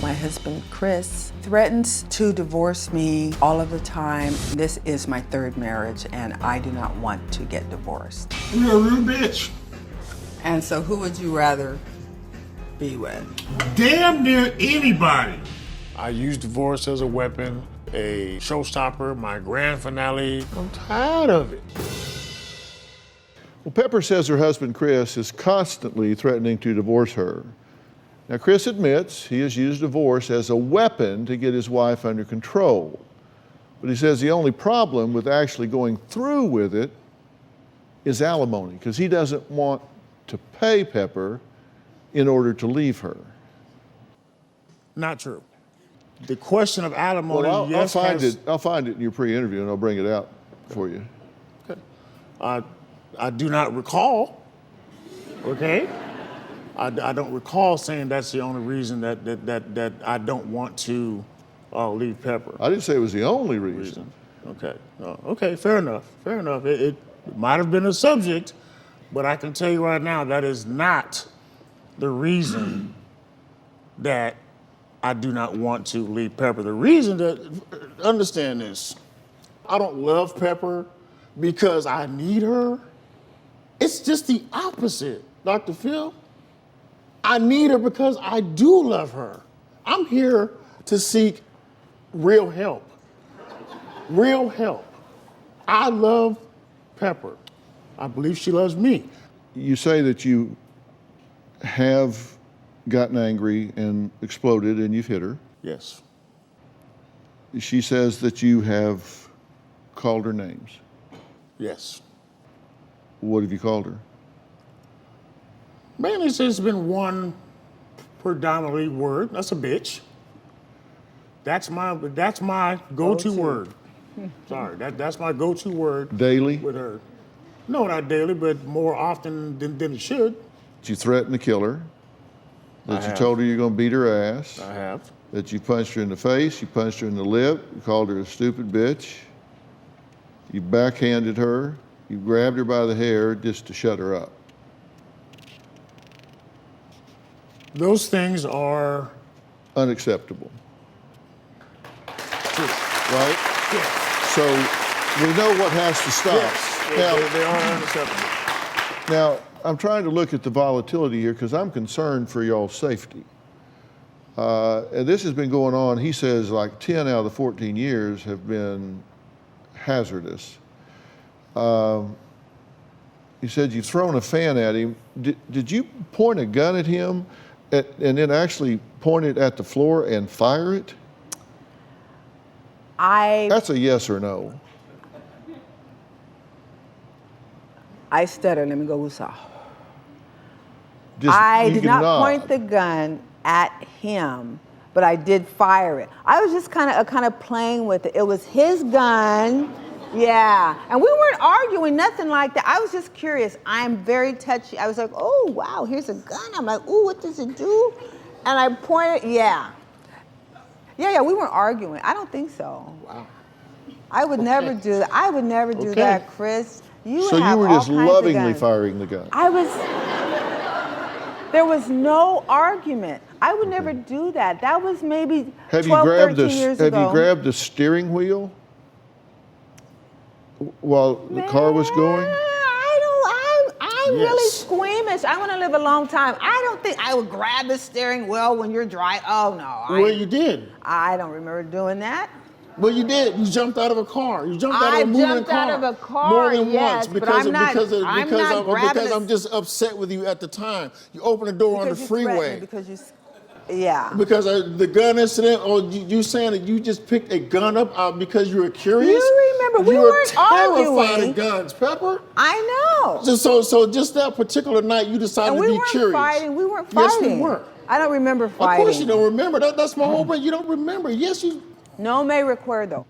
My husband, Chris, threatens to divorce me all of the time. This is my third marriage, and I do not want to get divorced. You're a rude bitch. And so who would you rather be with? Damn near anybody. I use divorce as a weapon, a showstopper, my grand finale. I'm tired of it. Well, Pepper says her husband, Chris, is constantly threatening to divorce her. Now, Chris admits he has used divorce as a weapon to get his wife under control. But he says the only problem with actually going through with it is alimony, because he doesn't want to pay Pepper in order to leave her. Not true. The question of alimony, Well, yes, I'll find it in your pre-interview and I'll bring it out for you. Okay. I do not recall, okay? I don't recall saying that's the only reason that I don't want to leave Pepper. I didn't say it was the only reason. Okay. Okay, fair enough. Fair enough. It might have been a subject, but I can tell you right now that is not the reason that I do not want to leave Pepper. The reason that, understand this, I don't love Pepper because I need her. It's just the opposite, Dr. Phil. I need her because I do love her. I'm here to seek real help. Real help. I love Pepper. I believe she loves me. You say that you have gotten angry and exploded and you've hit her. Yes. She says that you have called her names. Yes. What have you called her? Mainly it's just been one predominantly word. That's a bitch. That's my go-to word. Sorry, that's my go-to word. Daily? With her. No, not daily, but more often than it should. That you threatened to kill her. That I you told her you're going to beat her ass. I have. That you punched her in the face, you punched her in the lip, you called her a stupid bitch. You backhanded her, you grabbed her by the hair just to shut her up. Those things are unacceptable. true. Right? Yes. So we know what has to stop. Yes, they are unacceptable. Now, I'm trying to look at the volatility here because I'm concerned for y'all's safety. And this has been going on, he says, like 10 out of the 14 years have been hazardous. He said you've thrown a fan at him. Did you point a gun at him and then actually point it at the floor and fire it? That's a yes or no. I stutter. Let me go woosah. I did not point the gun at him, but I did fire it. I was just kind of playing with it. It was his gun. Yeah, and we weren't arguing, nothing like that. I was just curious. I'm very touchy. I was like, oh, wow, here's a gun. I'm like, ooh, what does it do? And I pointed, yeah, we weren't arguing. I don't think so. Wow. I would never do that. I would never do that, Chris. So you were just lovingly firing the gun? There was no argument. I would never do that. That was maybe 12, 13 years ago. Have you grabbed the steering wheel while the car was going? I'm really squeamish. I want to live a long time. I don't think I would grab the steering wheel when you're driving. Oh, no. Well, you did. I don't remember doing that. Well, you did. You jumped out of a car. You jumped out of a moving car. I jumped out of a car, more than yes, once because because I'm just upset with you at the time. You opened the door on the freeway. Because the gun incident, or you saying that you just picked a gun up because you were curious? You remember, we weren't arguing. You were terrified of guns, Pepper. I know. So just that particular night, you decided to be curious. We weren't fighting. Yes, we were. I don't remember fighting. Of course you don't remember. That's my whole point. You don't remember. Yes, you. No me recuerdo.